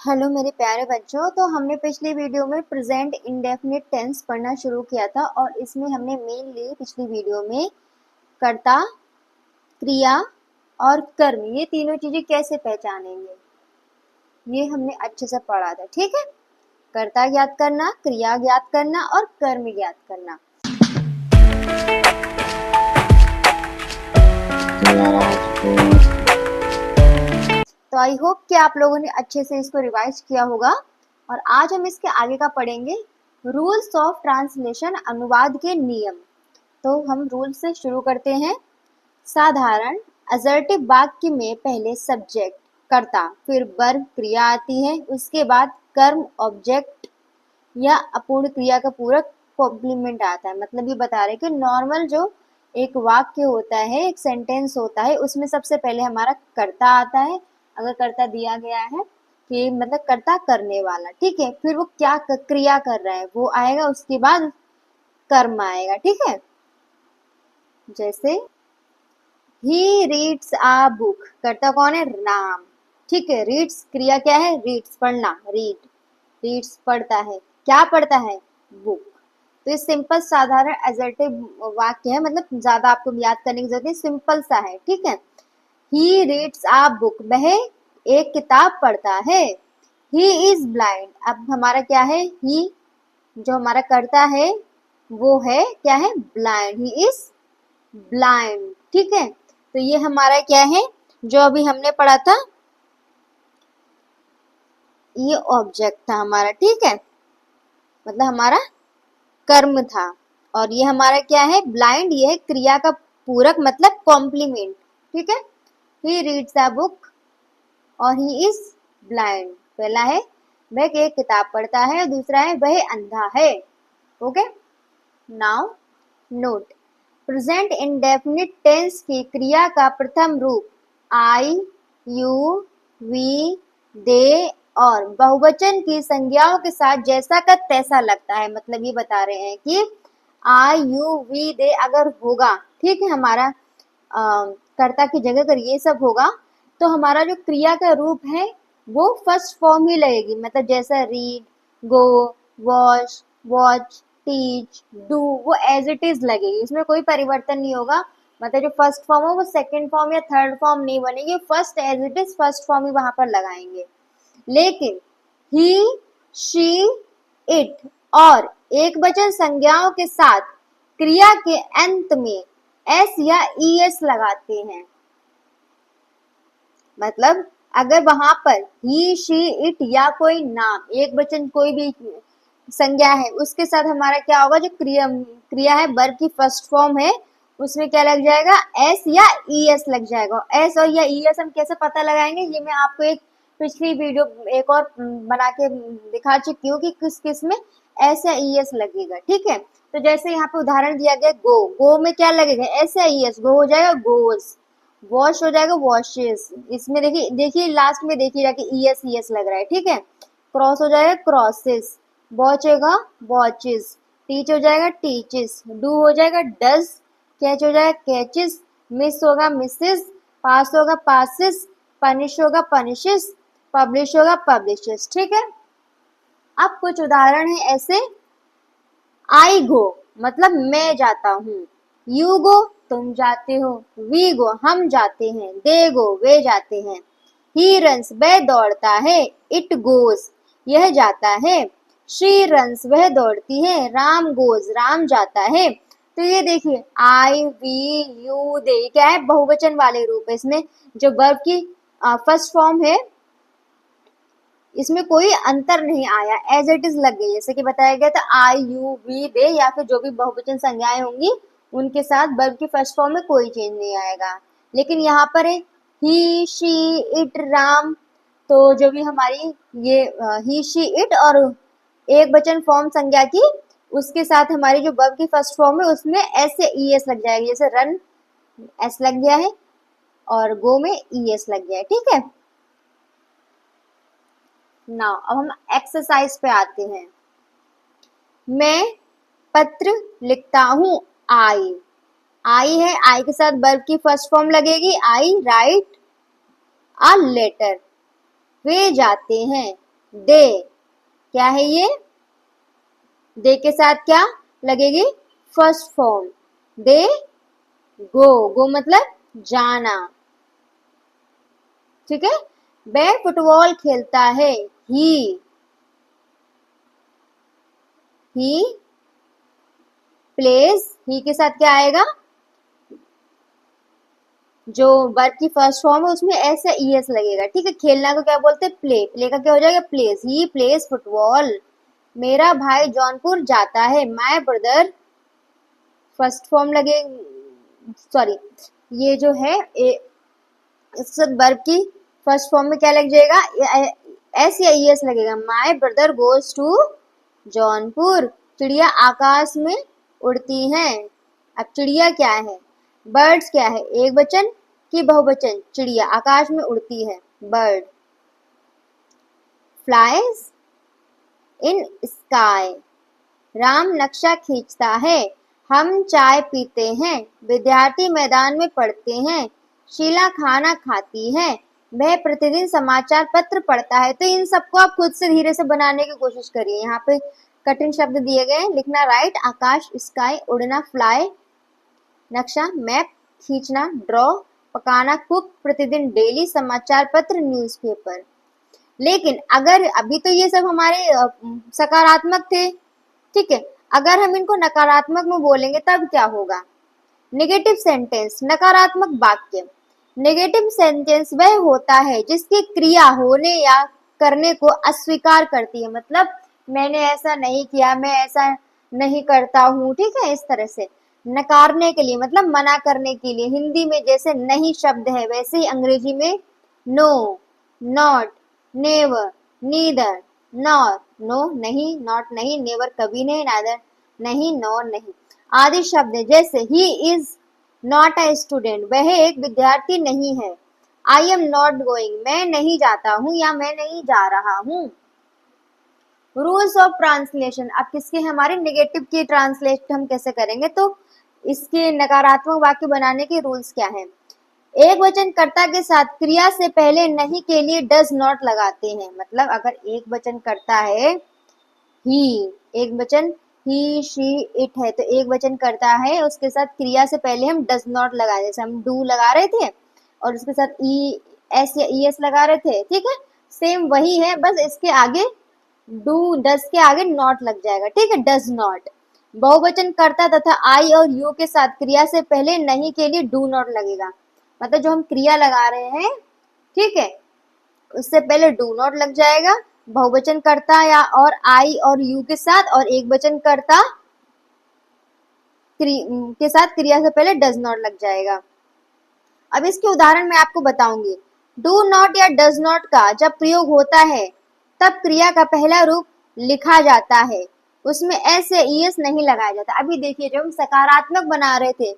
Hello मेरे प्यारे बच्चों। तो हमने पिछली वीडियो में प्रेजेंट इंडेफिनिट टेंस पढ़ना शुरू किया था और इसमें हमने मेनली पिछली वीडियो में कर्ता, क्रिया और कर्म ये तीनों चीजें कैसे पहचानेंगे ये हमने अच्छे से पढ़ा था। ठीक है, कर्ता ज्ञात करना, क्रिया ज्ञात करना और कर्म ज्ञात करना। तो आई होप कि आप लोगों ने अच्छे से इसको रिवाइज किया होगा और आज हम इसके आगे का पढ़ेंगे, रूल्स ऑफ ट्रांसलेशन, अनुवाद के नियम। तो हम रूल से शुरू करते हैं। साधारण असर्टिव वाक्य में पहले सब्जेक्ट कर्ता, फिर वर्ब क्रिया आती है, उसके बाद कर्म ऑब्जेक्ट या अपूर्ण क्रिया का पूरक कॉम्प्लीमेंट आता है। मतलब ये बता रहे कि नॉर्मल जो एक वाक्य होता है, एक सेंटेंस होता है, उसमें सबसे पहले हमारा कर्ता आता है। अगर कर्ता दिया गया है कि मतलब कर्ता करने वाला, ठीक है, फिर वो क्या क्रिया कर रहा है वो आएगा, उसके बाद कर्म आएगा। ठीक है, जैसे ही रीड्स आ बुक, कर्ता कौन है? राम। ठीक है, रीड्स क्रिया क्या है? रीड्स पढ़ना, रीड, रीड्स पढ़ता है, क्या पढ़ता है? बुक। तो ये सिंपल साधारण एडजेक्टिव वाक्य है, मतलब ज्यादा आपको याद करने की जरूरत नहीं, सिंपल सा है। ठीक है, ही रीड्स आ बुक, वह एक किताब पढ़ता है। ही इज ब्लाइंड, अब हमारा क्या है? ही जो हमारा कर्ता है वो है क्या है? Blind, he is blind. ठीक है, तो ये हमारा क्या है जो अभी हमने पढ़ा था, ये ऑब्जेक्ट था हमारा। ठीक है, मतलब हमारा कर्म था। और ये हमारा क्या है? ब्लाइंड, ये है क्रिया का पूरक मतलब कॉम्प्लीमेंट। ठीक है, ही रीड्स द बुक और ही इज ब्लाइंड। पहला है वह एक किताब पढ़ता है और दूसरा है वह अंधा है। Okay, now note, present indefinite tense की क्रिया का प्रथम रूप आई, यू, वी, दे और बहुवचन की संज्ञाओं के साथ जैसा का तैसा लगता है। मतलब ये बता रहे हैं कि आई, यू, वी, दे अगर होगा, ठीक है, हमारा कर्ता की जगह अगर ये सब होगा तो हमारा जो क्रिया का रूप है वो फर्स्ट फॉर्म ही लगेगी। मतलब जैसा read, go, wash, watch, teach, do, वो एज इट इज लगेगी, इसमें कोई परिवर्तन नहीं होगा। मतलब जो फर्स्ट फॉर्म हो वो सेकंड फॉर्म या थर्ड फॉर्म नहीं बनेगी, first as it is first form ही वहां पर लगाएंगे। लेकिन ही, शी, इट और एक वचन संज्ञाओं के साथ क्रिया के अंत में एस या ई एस लगाते हैं। मतलब अगर वहां पर ही, शी, इट या कोई नाम, एक वचन कोई भी संज्ञा है, उसके साथ हमारा क्या होगा? जो क्रिया है, वर्ब की फर्स्ट फॉर्म है, उसमें क्या लग जाएगा? एस या ई एस लग जाएगा। एस और या ई एस हम कैसे पता लगाएंगे, ये मैं आपको एक पिछली वीडियो एक और बना के दिखा चुकी हूँ कि किस किस में एस या ई एस लगेगा। ठीक है, तो जैसे यहाँ पे उदाहरण दिया गया, गो, गो में क्या लगेगा? एस या ई एस, गो हो जाएगा गोस, वॉश हो जाएगा वॉशेस। इसमें देखिए देखिए लास्ट में देखिएगा कि ई एस लग रहा है। ठीक है, क्रॉस हो जाएगा क्रॉसेस, वॉच होगा वॉचेस, टीच हो जाएगा टीचेस, डू हो जाएगा डज, कैच हो जाएगा कैचेस, मिस होगा मिसेस, पास होगा पासिस, पनिश होगा पनिशेस, पब्लिश होगा पब्लिशेस। ठीक है, अब कुछ उदाहरण है ऐसे, आई गो मतलब मैं जाता हूँ, यू गो तुम जाते हो, वी गो हम जाते हैं, दे गो वे जाते हैं, ही रन्स वह दौड़ता है, इट गोज यह जाता है, शी रन्स वह दौड़ती है, राम गोज राम जाता है। तो ये देखिए आई, वी, यू, दे क्या है? बहुवचन वाले रूप है। इसमें जो वर्ब की फर्स्ट फॉर्म है इसमें कोई अंतर नहीं आया, एज इट इज लग गई। जैसे कि बताया गया था आई, यू, वी, दे या फिर जो भी बहुवचन संज्ञाएं होंगी उनके साथ वर्ब की फर्स्ट फॉर्म में कोई चेंज नहीं आएगा। लेकिन यहाँ पर है ही, शी, इट, राम, तो जो भी हमारी ये ही, शी, इट और एक वचन फॉर्म संज्ञा की, उसके साथ हमारी जो वर्ब की फर्स्ट फॉर्म है उसमें एस या ई एस लग जाएगी। जैसे रन एस लग गया है और गो में ई एस लग गया है। ठीक है, नाउ अब हम एक्सरसाइज पे आते हैं। मैं पत्र लिखता हूँ, आई, आई है, आई के साथ वर्ब की फर्स्ट फॉर्म लगेगी, आई राइट अ लेटर। वे जाते हैं, दे, क्या है ये, दे के साथ क्या लगेगी, फर्स्ट फॉर्म, दे गो, गो मतलब जाना, ठीक है। वह फुटबॉल खेलता है, ही प्लेज, ही के साथ क्या आएगा, जो वर्ब की फर्स्ट फॉर्म है उसमें एस या ई एस लगेगा, ठीक है। खेलना को क्या बोलते हैं, प्ले, प्ले का क्या हो जाएगा, प्लेस, ही प्लेस फुटबॉल। मेरा भाई जौनपुर जाता है, माय ब्रदर फर्स्ट फॉर्म लगे, सॉरी, ये जो है इस वर्ब की फर्स्ट फॉर्म में क्या लग जाएगा, एस या ई एस लगेगा, my brother goes to Jaunpur. चिड़िया आकाश में उड़ती हैं, अब चिड़िया क्या है, बर्ड्स क्या है, एक वचन की बहुवचन, चिड़िया आकाश में उड़ती है, बर्ड। फ्लाइज इन स्काई, राम नक्शा खींचता है, हम चाय पीते हैं, विद्यार्थी मैदान में पढ़ते हैं, शीला खाना खाती है, वह प्रतिदिन समाचार पत्र पढ़ता है। तो इन सबको आप खुद से धीरे से बनाने की कोशिश करिए, यहाँ पे कठिन शब्द दिए गए, लिखना राइट, आकाश स्काई, उड़ना फ्लाई, नक्शा मैप, खींचना ड्रॉ, पकाना कुक, प्रतिदिन डेली, समाचार पत्र न्यूज़पेपर। लेकिन अगर अभी तो ये सब हमारे सकारात्मक थे, ठीक है, अगर हम इनको नकारात्मक में बोलेंगे तब क्या होगा, नेगेटिव सेंटेंस, नकारात्मक वाक्य। नेगेटिव सेंटेंस वह होता है जिसकी क्रिया होने या करने को अस्वीकार करती है, मतलब मैंने ऐसा नहीं किया, मैं ऐसा नहीं करता हूँ, ठीक है, इस तरह से। नकारने के लिए मतलब मना करने के लिए, हिंदी में जैसे नहीं शब्द है वैसे ही अंग्रेजी में no, not, never, neither, nor, no नहीं, नॉट नहीं, नेवर कभी नहीं, नादर नहीं, नॉर नहीं, आदि शब्द है। जैसे he is not a student, वह एक विद्यार्थी नहीं है। आई एम नॉट गोइंग, मैं नहीं जाता हूँ या मैं नहीं जा रहा हूँ। रूल्स ऑफ ट्रांसलेशन, अब किसके हमारे नेगेटिव की ट्रांसलेट हम कैसे करेंगे, तो इसके नकारात्मक वाक्य बनाने के रूल्स क्या है। एक वचन कर्ता के साथ क्रिया से पहले नहीं के लिए डज नॉट लगाते हैं, मतलब अगर एक वचन कर्ता है ही, एक वचन ही शी इट है, तो एक वचन करता है उसके साथ क्रिया से पहले हम डज नॉट लगा, जैसे हम डू लगा रहे थे और उसके साथ ई एस या ई एस लगा रहे थे, ठीक है, सेम वही है, बस इसके आगे डू, डज के आगे नॉट लग जाएगा, ठीक है, डज नॉट। बहुवचन कर्ता तथा आई और यू के साथ क्रिया से पहले नहीं के लिए डू नॉट लगेगा, मतलब जो हम क्रिया लगा रहे हैं, ठीक है, उससे पहले डू नॉट लग जाएगा, बहुवचन कर्ता या और आई और यू के साथ, और एक वचन कर्ता के साथ क्रिया से पहले डज नॉट लग जाएगा। अब इसके उदाहरण मैं आपको बताऊंगी। डू नॉट या डज नॉट का जब प्रयोग होता है तब क्रिया का पहला रूप लिखा जाता है, उसमें एस या ई एस नहीं लगाया जाता। अभी देखिए जब हम सकारात्मक बना रहे थे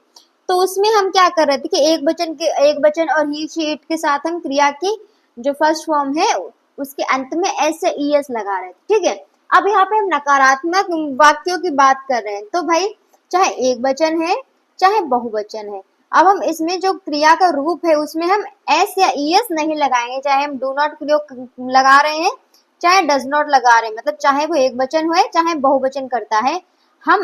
तो उसमें हम क्या कर रहे थे कि एक वचन और ही शी इट के साथ हम क्रिया की जो फर्स्ट फॉर्म है उसके अंत में एस या ई एस लगा रहे थे, ठीक है। अब यहाँ पे हम नकारात्मक वाक्यों की बात कर रहे हैं, तो भाई चाहे एक वचन है चाहे बहुवचन है, अब हम इसमें जो क्रिया का रूप है उसमें हम एस या ई एस नहीं लगाएंगे, चाहे हम डू नॉट प्रयोग लगा रहे हैं चाहे डज नॉट लगा रहे हैं, मतलब चाहे वो एक वचन हो चाहे बहुवचन करता है, हम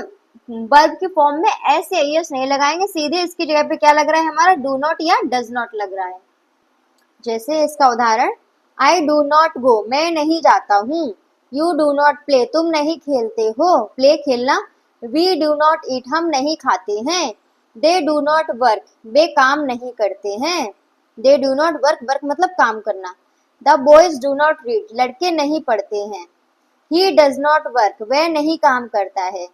वर्ब के फॉर्म में एस या ई एस नहीं लगाएंगे, सीधे इसकी जगह पे क्या लग रहा है हमारा डू नॉट या डज नॉट लग रहा है। जैसे इसका उदाहरण, आई डू नॉट गो, मैं नहीं जाता हूँ, यू डू नॉट प्ले, तुम नहीं खेलते हो, प्ले खेलना, वी डू नॉट ईट, हम नहीं खाते हैं, दे डू नॉट वर्क, वे काम नहीं करते हैं, they do not work, work मतलब काम करना, the boys do not read, लड़के नहीं पढ़ते हैं, ही डज नॉट वर्क, वह नहीं काम करता है,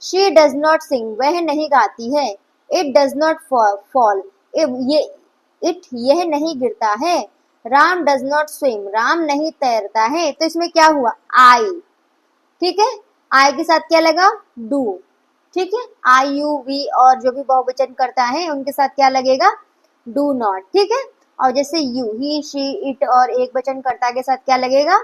शी डज नॉट सिंग, वह नहीं गाती है, it does not fall, it यह नहीं गिरता है, Ram does not swim, Ram नहीं तैरता है। तो इसमें क्या हुआ, आई, ठीक है, आई के साथ क्या लगा, डू, ठीक है, आई यू वी और जो भी बहुवचन करता है उनके साथ क्या लगेगा, डू नॉट, ठीक है। और जैसे यू, ही शी इट और एक वचन कर्ता के साथ क्या लगेगा,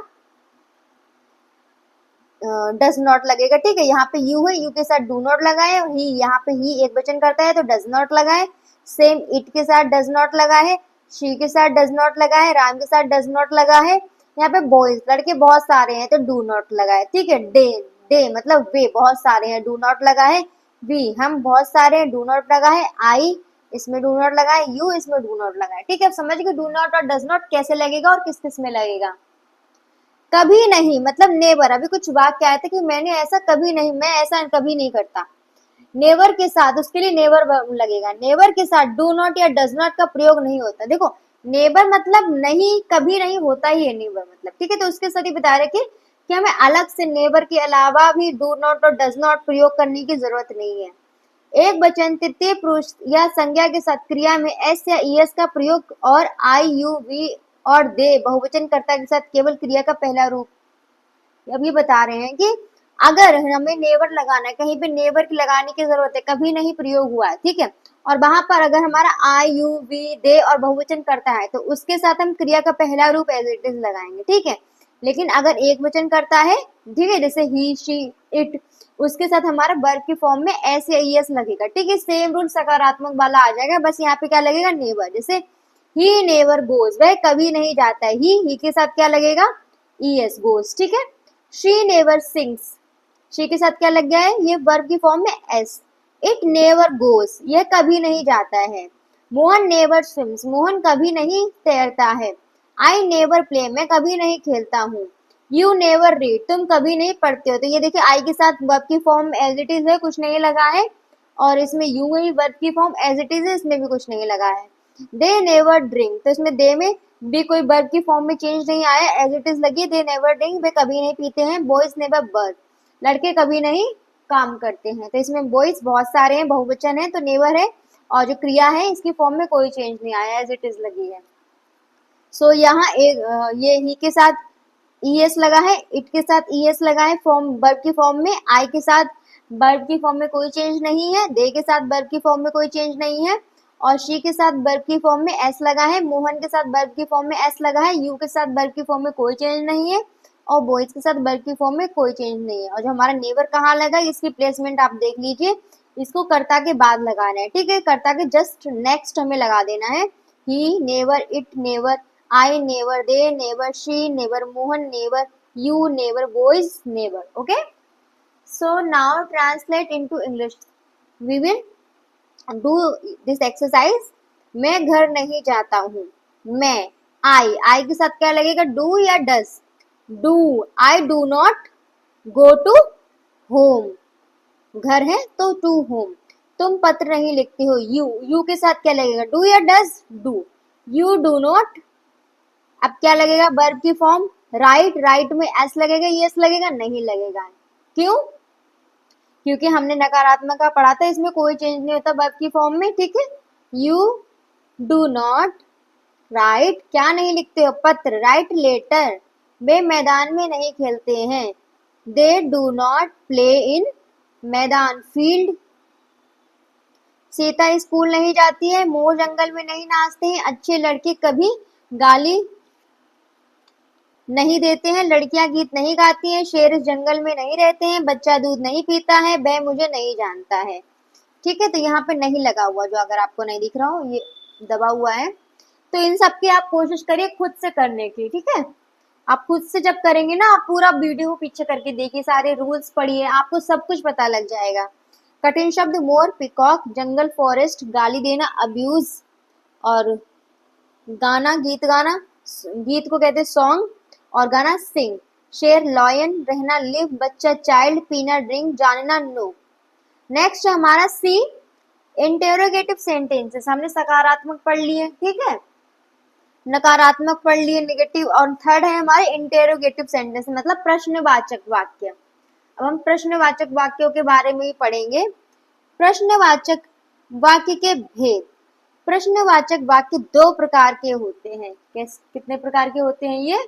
डज नॉट लगेगा, ठीक है। यहाँ पे यू है, यू के साथ डू नॉट लगाए, ही यहाँ पे ही एक वचन करता है तो डज नॉट लगाए, सेम इट के साथ डज नॉट लगा है, शी के साथ डज नॉट लगा है, राम के साथ डज नॉट लगा है, यहाँ पे बॉयज लड़के बहुत सारे हैं तो डू नॉट लगा है, ठीक है। डे, डे मतलब वे बहुत सारे हैं, डू नॉट लगा है। वी हम बहुत सारे हैं, डू नॉट लगा है। आई इसमें डू नॉट लगा है। यू इसमें डू नॉट लगा है, ठीक है। अब समझ गए डू नॉट और डज नॉट कैसे लगेगा और किस किस में लगेगा। कभी नहीं मतलब नेवर, अभी कुछ वाक्य आए थे कि मैंने ऐसा कभी नहीं, मैं ऐसा कभी नहीं करता। नेवर के साथ उसके लिए नेवर लगेगा। नेवर के साथ डू नॉट या डज नॉट का प्रयोग नहीं होता। देखो नेवर मतलब नहीं, कभी नहीं होता ही है नेवर मतलब, ठीक है। तो उसके साथ ही बता रहे कि हमें अलग से नेवर के अलावा भी डू नॉट और डज नॉट प्रयोग करने की जरूरत नहीं है। एक वचन तृतीय पुरुष या संज्ञा के साथ क्रिया में एस या ईएस का प्रयोग और आई यू वी और दे बहुवचन कर्ता के साथ केवल क्रिया का पहला रूप। अब ये बता रहे हैं कि अगर हमें नेवर लगाना है, कहीं पे नेवर की लगाने की जरूरत है, कभी नहीं प्रयोग हुआ है, ठीक है। और वहां पर अगर हमारा आई यू वी दे और बहुवचन करता है तो उसके साथ हम क्रिया का पहला रूप एज इट इज लगाएंगे, ठीक है। लेकिन अगर एक वचन करता है, ठीक है, जैसे ही शी इट, उसके साथ हमारा वर्ब की फॉर्म में एस या ईएस लगेगा, ठीक है। सेम रूल सकारात्मक वाला आ जाएगा, बस यहाँ पे क्या लगेगा नेवर। जैसे ही नेवर गोज, वह कभी नहीं जाता है। ही के साथ क्या लगेगा ईएस गोज, ठीक है। शी नेवर सिंग्स, शी के साथ क्या लग गया है ये वर्ब की फॉर्म में एस। इट नेवर गोस, यह कभी नहीं जाता है। मोहन नेवर स्विम्स, मोहन कभी नहीं तैरता है। आई नेवर प्ले, मैं कभी नहीं खेलता हूँ। यू नेवर रीड, तुम कभी नहीं पढ़ते हो। तो ये देखिए आई के साथ वर्ब की फॉर्म एज इट इज है, कुछ नहीं लगा है। और इसमें यू ही वर्ब की फॉर्म एज इट इज है, इसमें भी कुछ नहीं लगा है। दे नेवर ड्रिंक, तो इसमें दे में भी कोई वर्ब की फॉर्म में चेंज नहीं आया, एज इट इज लगी। दे नेवर ड्रिंक, वे कभी नहीं पीते हैं। बॉयज नेवर बर्थ, लड़के कभी नहीं काम करते हैं। तो इसमें बॉयज बहुत सारे हैं, बहुवचन है तो नेवर है। और जो क्रिया है इसकी फॉर्म में कोई चेंज नहीं आया, एज इट इज लगी है। सो यहाँ एक ये ही के साथ ईएस लगा है, इट के साथ ईएस लगा है फॉर्म वर्ब की फॉर्म में। आई के साथ वर्ब की फॉर्म में कोई चेंज नहीं है। दे के साथ वर्ब की फॉर्म में कोई चेंज नहीं है। और शी के साथ वर्ब की फॉर्म में एस लगा है। मोहन के साथ वर्ब की फॉर्म में एस लगा है। यू के साथ वर्ब की फॉर्म में कोई चेंज नहीं है। और बॉयज के साथ वर्ब की फॉर्म में कोई चेंज नहीं है। और जो हमारा नेवर कहाँ लगा इसकी प्लेसमेंट आप देख लीजिए, इसको कर्ता के बाद लगाना है, ठीक है। कर्ता के जस्ट नेक्स्ट हमें लगा देना है। He never, it never, I never, they never, she never, Mohan never, you never, boys never. Okay. So now translate into English. We will do this exercise. मैं घर नहीं जाता हूँ। मैं I के साथ क्या लगेगा do या does? Do. I do not go to home. घर है तो to home. तुम पत्र नहीं लिखते हो। You के साथ क्या लगेगा do या does? Do. You do not, अब क्या लगेगा वर्ब की फॉर्म राइट, राइट में एस लगेगा, यस लगेगा नहीं लगेगा। क्यों? क्योंकि हमने नकारात्मक का पढ़ा था, इसमें कोई चेंज नहीं होता वर्ब की फॉर्म में, ठीक है। यू डू नॉट राइट, क्या नहीं लिखते हो पत्र, राइट लेटर। वे मैदान में नहीं खेलते हैं। They do not play in मैदान फील्ड। सीता स्कूल नहीं जाती है। मोर जंगल में नहीं नाचते हैं। अच्छे लड़के कभी गाली नहीं देते हैं। लड़कियां गीत नहीं गाती हैं। शेर इस जंगल में नहीं रहते हैं। बच्चा दूध नहीं पीता है। वह मुझे नहीं जानता है, ठीक है। तो यहाँ पे नहीं लगा हुआ, जो अगर आपको नहीं दिख रहा हो ये दबा हुआ है। तो इन सब की आप कोशिश करिए खुद से करने की, ठीक है। आप खुद से जब करेंगे ना, आप पूरा वीडियो पीछे करके देखिए, सारे रूल्स पढ़िए, आपको सब कुछ पता लग जाएगा। कठिन शब्द मोर, पिकॉक, जंगल, फॉरेस्ट, गाली देना अब्यूज, और गाना गीत गाना, गीत को कहते हैं सॉन्ग, और गाना सिंग। शेर लॉयन, रहना लिव, बच्चा चाइल्ड, पीना ड्रिंक, जानना नो। नेक्स्ट हमारा सी इंटेरोगेटिव सेंटेंसेस। हमने सकारात्मक पढ़ लिए, ठीक है, नकारात्मक पढ़ लिए नेगेटिव, और थर्ड है हमारे इंटेरोगेटिव सेंटेंस मतलब प्रश्नवाचक वाक्य। अब हम प्रश्नवाचक वाक्यों के बारे में ही पढ़ेंगे। प्रश्नवाचक वाक्य के भेद। प्रश्नवाचक वाक्य दो प्रकार के होते हैं। कितने प्रकार के होते हैं ये?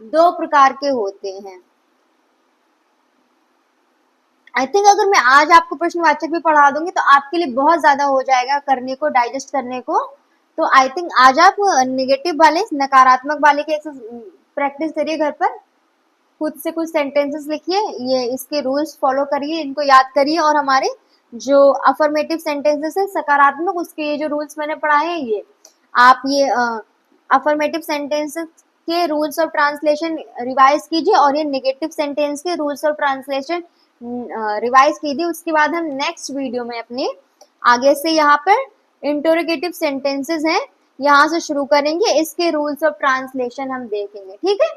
दो प्रकार के होते हैं। आई थिंक अगर मैं आज आपको प्रश्नवाचक भी पढ़ा दूंगी तो आपके लिए बहुत ज्यादा हो जाएगा करने को, डाइजेस्ट करने को। तो आई थिंक आज आप नेगेटिव वाले, नकारात्मक वाले के प्रैक्टिस करिए घर पर, खुद से कुछ सेंटेंसेस लिखिए, ये इसके रूल्स फॉलो करिए, इनको याद करिए। और हमारे जो अफर्मेटिव सेंटेंसेस है सकारात्मक, उसके ये जो रूल्स मैंने पढ़ाए हैं, ये आप ये अफर्मेटिव सेंटेंसेस के रूल्स ऑफ ट्रांसलेशन रिवाइज कीजिए और ये नेगेटिव सेंटेंस के रूल्स ऑफ ट्रांसलेशन रिवाइज कीजिए। उसके बाद हम नेक्स्ट वीडियो में अपने आगे से यहाँ पर इंटरोगेटिव सेंटेंसेस हैं यहाँ से शुरू करेंगे, इसके रूल्स ऑफ ट्रांसलेशन हम देखेंगे। ठीक है।